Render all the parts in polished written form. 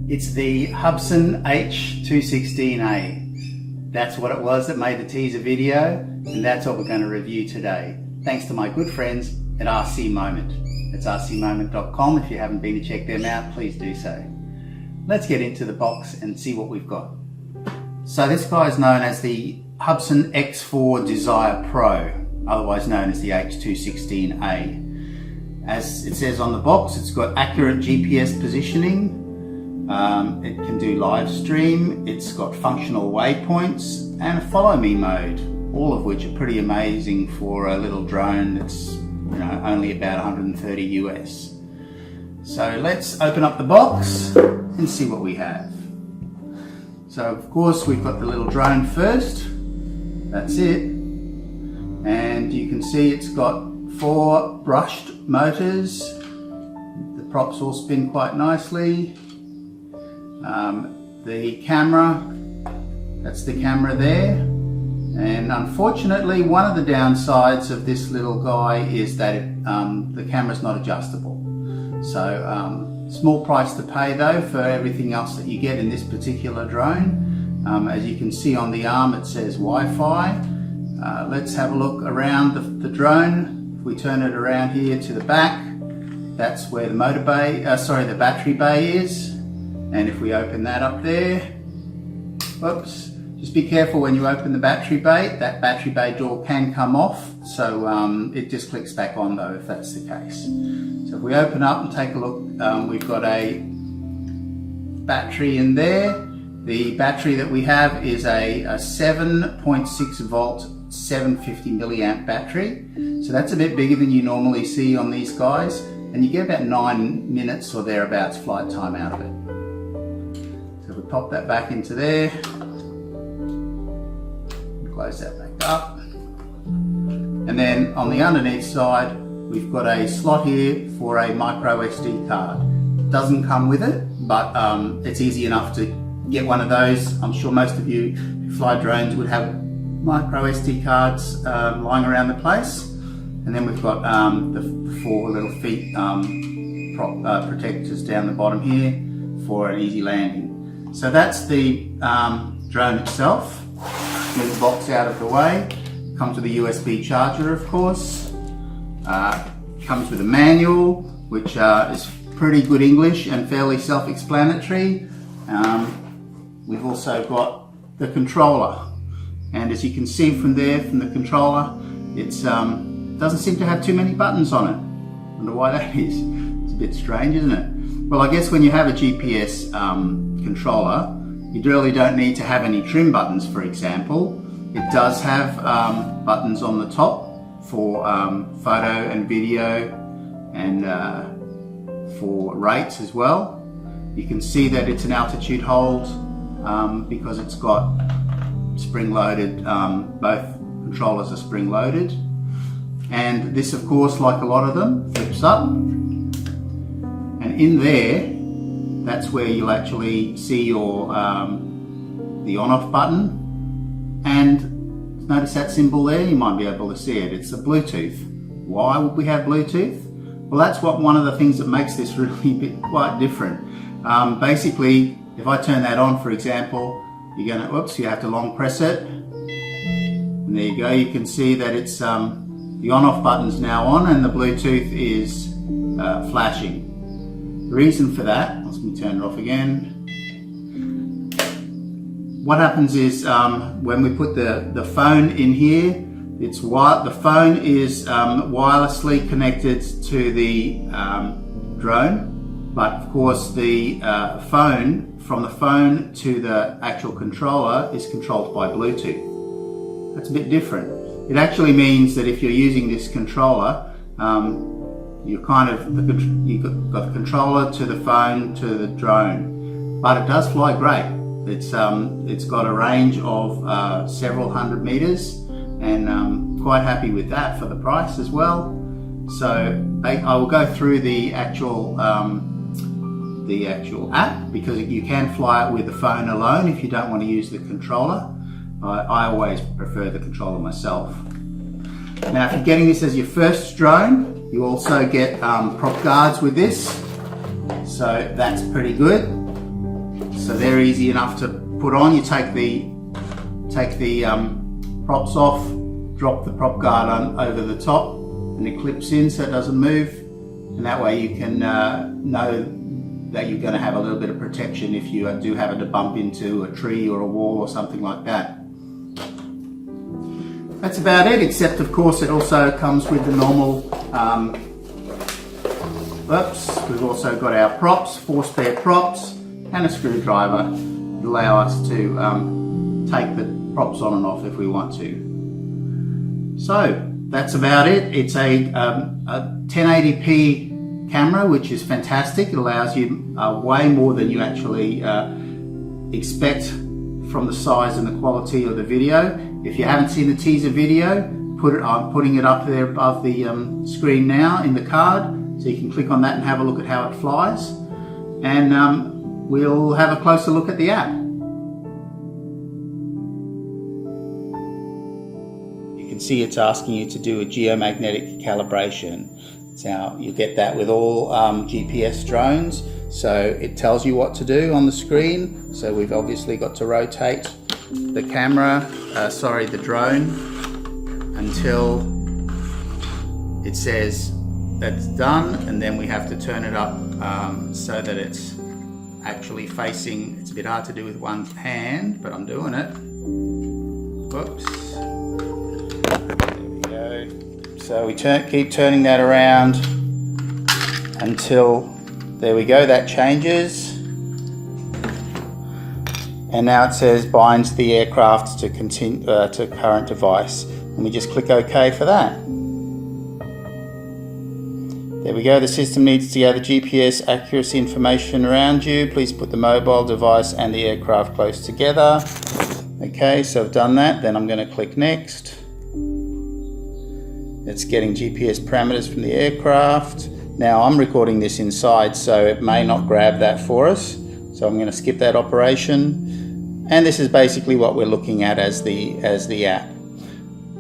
It's the Hubsan H216A. That's what it was that made the teaser video, and that's what we're going to review today. Thanks to my good friends at RC Moment. It's rcmoment.com. If you haven't been to check them out, please do so. Let's get into the box and see what we've got. So this guy is known as the Hubsan X4 Desire Pro, otherwise known as the H216A. As it says on the box, it's got accurate GPS positioning. It can do live stream. It's got functional waypoints and a follow me mode, all of which are pretty amazing for a little drone that's only about 130 US. So let's open up the box and see what we have. So of course we've got the little drone first. That's it. And you can see it's got 4 brushed motors. The props all spin quite nicely. The camera, that's the camera there. And unfortunately, one of the downsides of this little guy is that the camera's not adjustable. So small price to pay though for everything else that you get in this particular drone. As you can see on the arm, it says Wi-Fi. Let's have a look around the drone. If we turn it around here to the back, that's where the the battery bay is. And if we open that up there, whoops, just be careful when you open the battery bay. That battery bay door can come off, so it just clicks back on though if that's the case. So if we open up and take a look, we've got a battery in there. The battery that we have is a 7.6 volt 750 milliamp battery. So that's a bit bigger than you normally see on these guys, and you get about 9 minutes or thereabouts flight time out of it. So we pop that back into there, close that back up, and then on the underneath side we've got a slot here for a micro SD card. It doesn't come with it, but it's easy enough to get one of those. I'm sure most of you who fly drones would have micro SD cards lying around the place. And then we've got the 4 little feet protectors down the bottom here for an easy landing. So that's the drone itself. Get the box out of the way. Comes with a USB charger, of course. Comes with a manual, which is pretty good English and fairly self-explanatory. We've also got the controller, and as you can see from there, from the controller, it doesn't seem to have too many buttons on it. Wonder why that is. It's a bit strange, isn't it? Well, I guess when you have a GPS controller, you really don't need to have any trim buttons, for example. It does have buttons on the top for photo and video, and for rates as well. You can see that it's an altitude hold because it's got spring-loaded, both controllers are spring-loaded. And this, of course, like a lot of them, flips up. And in there, that's where you'll actually see your the on-off button. And notice that symbol there, you might be able to see it. It's a Bluetooth. Why would we have Bluetooth? Well, that's one of the things that makes this really quite different. Basically, if I turn that on, for example, you have to long press it. And there you go, you can see that it's the on-off button's now on and the Bluetooth is flashing. The reason for that, let me turn it off again. What happens is when we put the phone in here, the phone is wirelessly connected to the drone, but of course the from the phone to the actual controller is controlled by Bluetooth. That's a bit different. It actually means that if you're using this controller, you've got the controller to the phone to the drone, but it does fly great. It's got a range of several hundred meters, and I'm quite happy with that for the price as well. So I will go through the actual app, because you can fly it with the phone alone if you don't want to use the controller. I always prefer the controller myself. Now, if you're getting this as your first drone, you also get prop guards with this, so that's pretty good. So they're easy enough to put on. You take the props off, drop the prop guard on over the top, and it clips in so it doesn't move. And that way you can know that you're going to have a little bit of protection if you do happen to bump into a tree or a wall or something like that. That's about it, except of course it also comes with the normal, we've also got our props, 4 spare props and a screwdriver to allow us to take the props on and off if we want to. So that's about it. It's a 1080p camera, which is fantastic. It allows you way more than you actually expect from the size and the quality of the video. If you haven't seen the teaser video, I'm putting it up there above the screen now in the card, so you can click on that and have a look at how it flies. And we'll have a closer look at the app. You can see it's asking you to do a geomagnetic calibration. Now you get that with all GPS drones, so it tells you what to do on the screen. So we've obviously got to rotate the camera, the drone, until it says that's done, and then we have to turn it up so that it's actually facing. It's a bit hard to do with one hand, but I'm doing it. Whoops. There we go. So we keep turning that around until, there we go, that changes. And now it says binds the aircraft to current device. And we just click OK for that. There we go, the system needs to gather GPS accuracy information around you. Please put the mobile device and the aircraft close together. Okay, so I've done that. Then I'm going to click next. It's getting GPS parameters from the aircraft. Now I'm recording this inside, so it may not grab that for us. So I'm going to skip that operation. And this is basically what we're looking at as the app.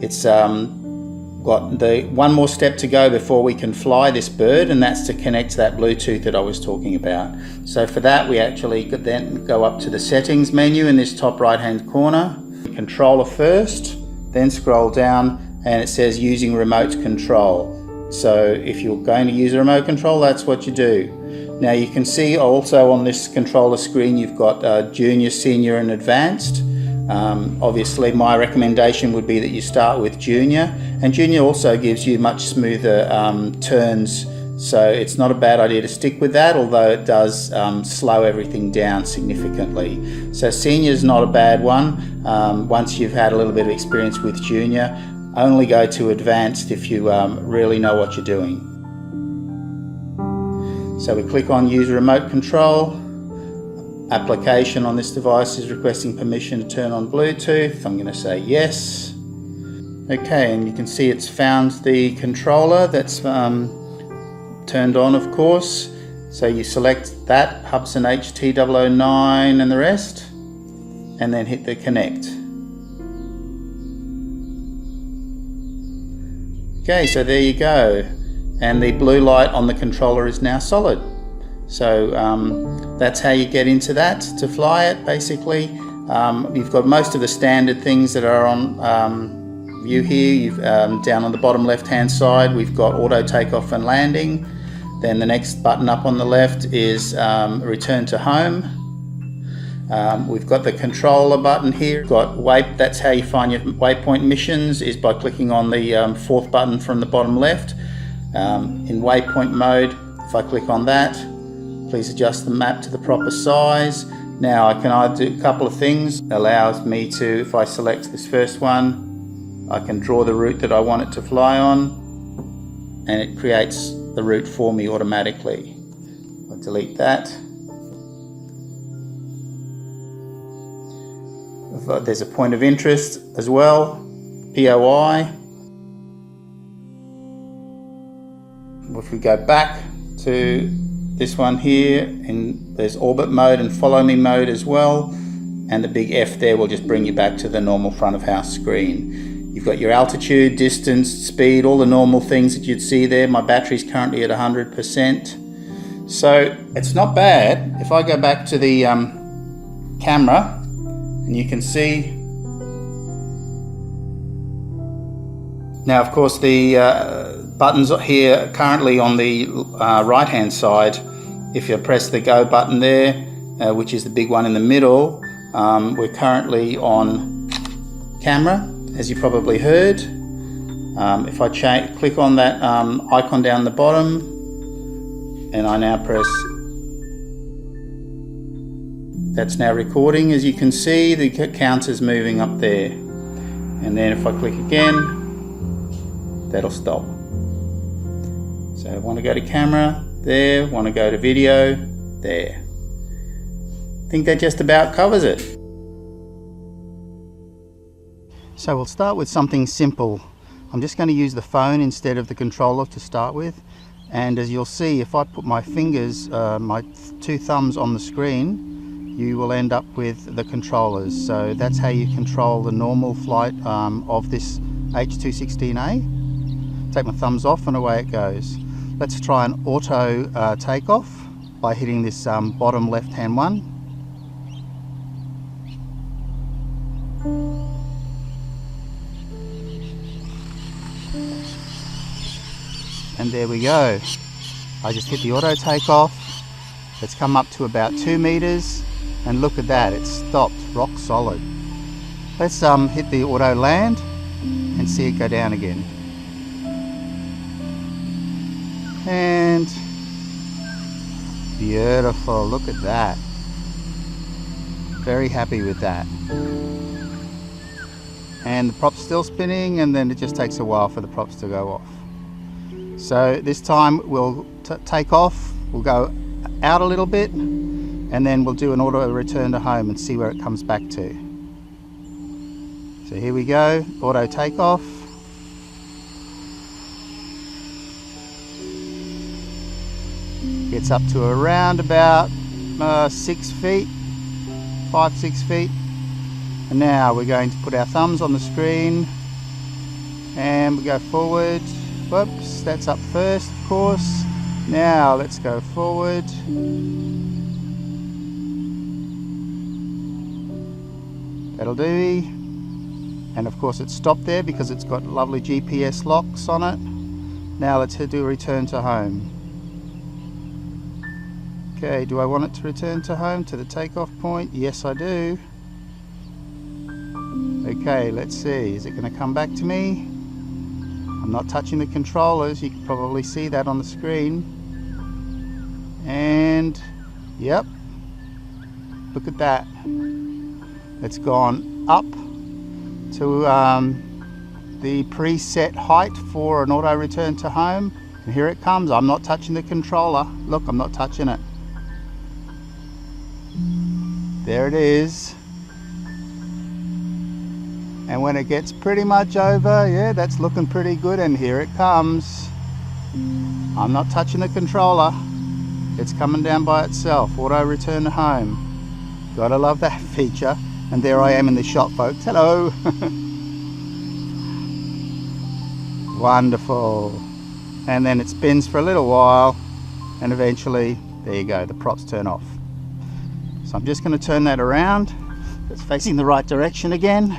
It's got one more step to go before we can fly this bird, and that's to connect to that Bluetooth that I was talking about. So for that, we actually could then go up to the settings menu in this top right hand corner. Controller first, then scroll down, and it says using remote control. So if you're going to use a remote control, that's what you do. Now you can see also on this controller screen you've got junior, senior and advanced. Obviously my recommendation would be that you start with junior, and junior also gives you much smoother turns, so it's not a bad idea to stick with that, although it does slow everything down significantly. So senior is not a bad one. Once you've had a little bit of experience with junior, only go to advanced if you really know what you're doing. So we click on use remote control. Application on this device is requesting permission to turn on Bluetooth. I'm going to say yes. Okay, and you can see it's found the controller that's turned on, of course. So you select that, Hubsan H216A and the rest, and then hit the connect. Okay, so there you go. And the blue light on the controller is now solid. So that's how you get into that to fly it, basically. You've got most of the standard things that are on view here. You've down on the bottom left hand side, we've got auto takeoff and landing. Then the next button up on the left is return to home. We've got the controller button here. That's how you find your waypoint missions, is by clicking on the fourth button from the bottom left. In waypoint mode, if I click on that, please adjust the map to the proper size. Now I can either do a couple of things. It allows me to, if I select this first one, I can draw the route that I want it to fly on, and it creates the route for me automatically. I'll delete that. There's a point of interest as well, POI. If we go back to this one here, and there's orbit mode and follow me mode as well, and the big F there will just bring you back to the normal front of house screen. You've got your altitude, distance, speed, all the normal things that you'd see there. My battery's currently at 100%. So it's not bad. If I go back to the camera, and you can see now, of course, the buttons here currently on the right hand side. If you press the go button there, which is the big one in the middle, we're currently on camera, as you probably heard. If I click on that icon down the bottom, and I now press, that's now recording. As you can see, the counter's moving up there. And then if I click again, that'll stop. So I want to go to camera, there, want to go to video, there. I think that just about covers it. So we'll start with something simple. I'm just going to use the phone instead of the controller to start with. And as you'll see, if I put my fingers, my two thumbs on the screen, you will end up with the controllers. So that's how you control the normal flight of this H216A. Take my thumbs off and away it goes. Let's try an auto takeoff by hitting this bottom left hand one. And there we go. I just hit the auto takeoff. It's come up to about 2 meters, and look at that, it's stopped, rock solid. Let's hit the auto land and see it go down again. And beautiful, look at that. Very happy with that. And the prop's still spinning, and then it just takes a while for the props to go off. So this time we'll take off, we'll go out a little bit, and then we'll do an auto return to home and see where it comes back to. So here we go, auto takeoff. Gets up to around about 6 feet, 5-6 feet. And now we're going to put our thumbs on the screen and we go forward. Whoops, that's up first, of course. Now let's go forward. That'll do. And of course it's stopped there because it's got lovely GPS locks on it. Now let's do a return to home. Okay, do I want it to return to home, to the takeoff point? Yes, I do. Okay, let's see, is it going to come back to me? I'm not touching the controllers, you can probably see that on the screen. And, yep, look at that. It's gone up to the preset height for an auto return to home. And here it comes, I'm not touching the controller. Look, I'm not touching it. There it is. And when it gets pretty much over, yeah, that's looking pretty good, and here it comes. I'm not touching the controller. It's coming down by itself. Auto return to home. Gotta love that feature. And there I am in the shot, folks. Hello. Wonderful. And then it spins for a little while, and eventually, there you go, the props turn off. So I'm just going to turn that around. It's facing the right direction again.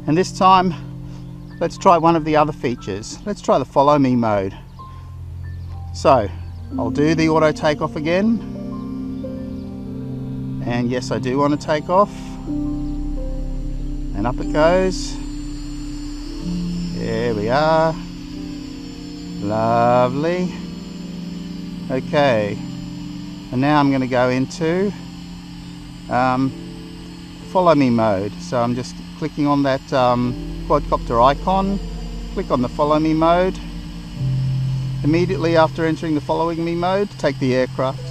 And this time, let's try one of the other features. Let's try the follow me mode. So, I'll do the auto takeoff again. And yes, I do want to take off. And up it goes. There we are. Lovely. Okay. And now I'm going to go into follow me mode. So I'm just clicking on that quadcopter icon, click on the follow me mode. Immediately after entering the following me mode, take the aircraft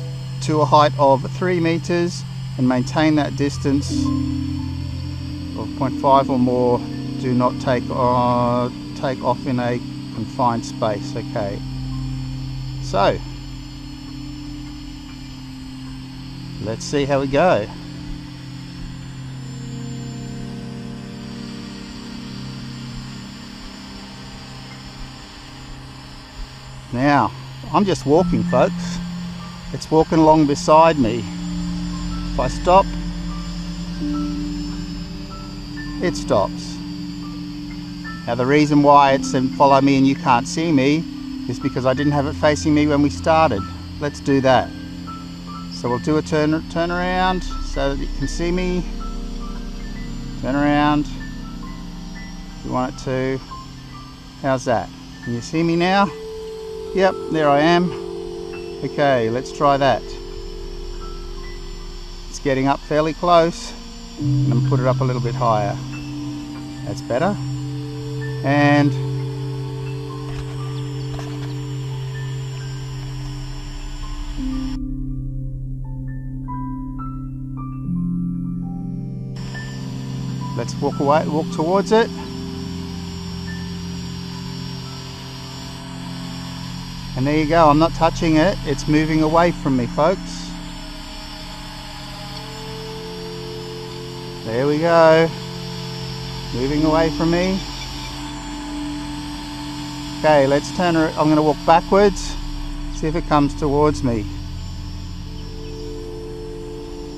to a height of 3 meters and maintain that distance of 0.5 or more. Do not take off in a confined space. Okay, so let's see how we go. Now, I'm just walking, folks. It's walking along beside me. If I stop, it stops. Now the reason why it's saying follow me and you can't see me is because I didn't have it facing me when we started. Let's do that. So we'll do a turn around so that you can see me. Turn around. You want it to. How's that? Can you see me now? Yep, there I am. Okay, let's try that. It's getting up fairly close. I'm going to put it up a little bit higher. That's better. And let's walk towards it. And there you go, I'm not touching it, it's moving away from me, folks. There we go. Moving away from me. Okay, let's turn it. I'm going to walk backwards, see if it comes towards me.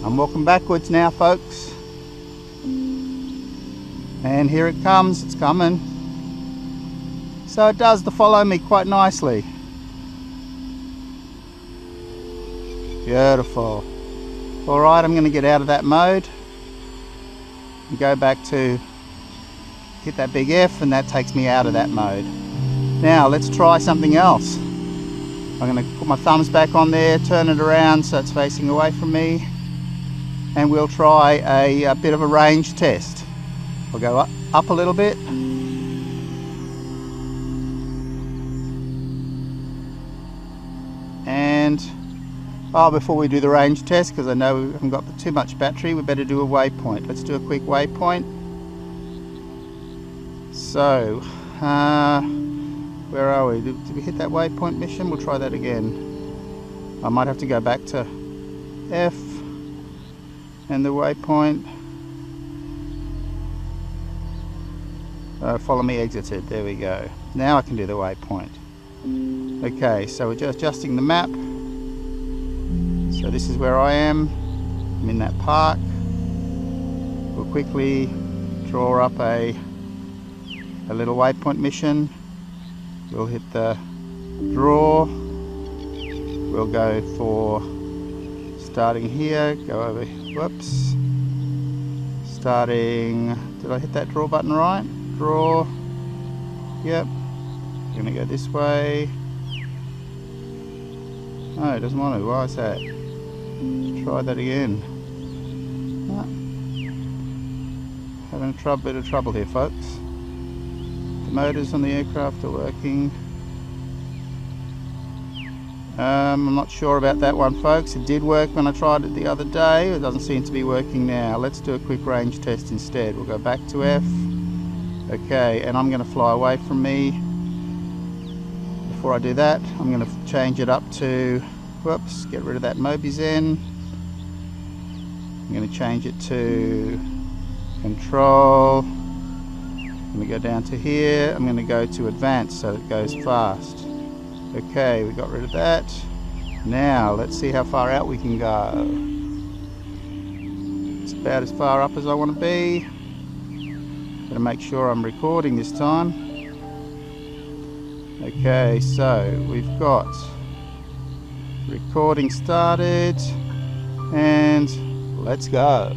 I'm walking backwards now, folks. And here it comes, it's coming. So it does follow me quite nicely. Beautiful. Alright, I'm going to get out of that mode and go back to hit that big F, and that takes me out of that mode. Now let's try something else. I'm going to put my thumbs back on there, turn it around so it's facing away from me, and we'll try a bit of a range test. We'll go up a little bit. And before we do the range test, because I know we haven't got too much battery, we better do a waypoint. Let's do a quick waypoint. So, where are we? Did we hit that waypoint mission? We'll try that again. I might have to go back to F and the waypoint. Follow me exited. There we go. Now I can do the waypoint. Okay, so we're just adjusting the map. So this is where I am. I'm in that park. We'll quickly draw up a little waypoint mission. We'll hit the draw. We'll go for starting here. Go over. Whoops. Starting. Did I hit that draw button right? Draw. Yep. I'm gonna go this way. No, it doesn't want to. Why is that? Let's try that again. No. Having a bit of trouble here, folks. The motors on the aircraft are working. I'm not sure about that one, folks. It did work when I tried it the other day. It doesn't seem to be working now. Let's do a quick range test instead. We'll go back to F. Okay, and I'm going to fly away from me. Before I do that, I'm going to change it up to, whoops, get rid of that Mobizen. I'm going to change it to control. I'm going to go down to here. I'm going to go to advanced so it goes fast. Okay, we got rid of that. Now let's see how far out we can go. It's about as far up as I want to be. Gotta make sure I'm recording this time. Okay, so we've got recording started, and let's go.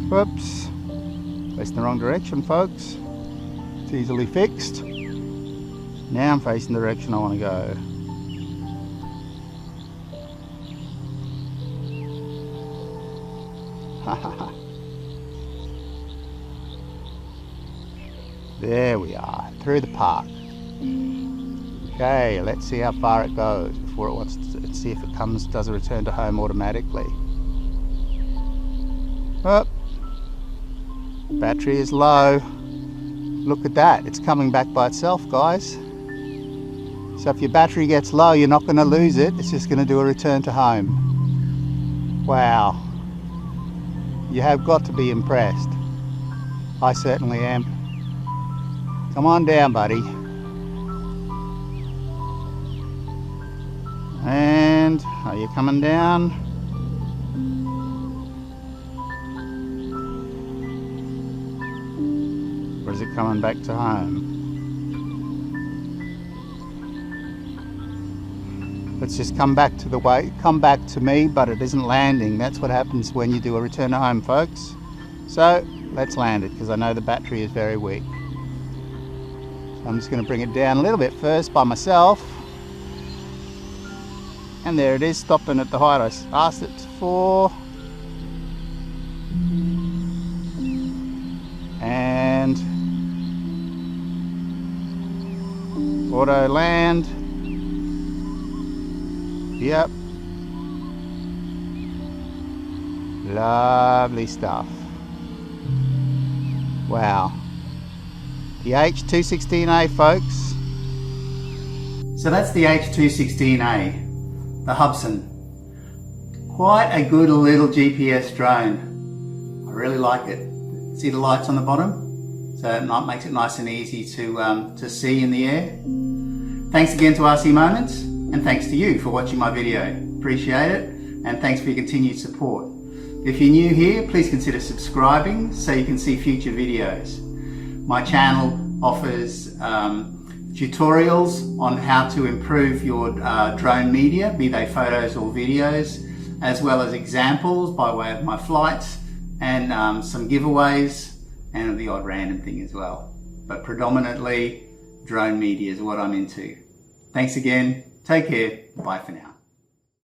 Whoops, facing the wrong direction, folks. It's easily fixed. Now I'm facing the direction I want to go. There we are, through the park. Okay, let's see how far it goes before it wants to see if it does a return to home automatically. Oh, battery is low. Look at that, it's coming back by itself, guys. So if your battery gets low, you're not going to lose it. It's just going to do a return to home. Wow. You have got to be impressed. I certainly am. Come on down, buddy. And are you coming down? Or is it coming back to home? Let's just come back to the way, come back to me, but it isn't landing. That's what happens when you do a return to home, folks. So let's land it, because I know the battery is very weak. So I'm just going to bring it down a little bit first by myself. And there it is, stopping at the height I asked it for. And auto land. Yep. Lovely stuff. Wow. The H216A, folks. So that's the H216A, the Hubsan. Quite a good little GPS drone. I really like it. See the lights on the bottom? So it makes it nice and easy to see in the air. Thanks again to RC Moments. And thanks to you for watching my video. Appreciate it, and thanks for your continued support. If you're new here, please consider subscribing so you can see future videos. My channel offers tutorials on how to improve your drone media, be they photos or videos, as well as examples by way of my flights, and some giveaways, and the odd random thing as well. But predominantly, drone media is what I'm into. Thanks again. Take care. Bye for now.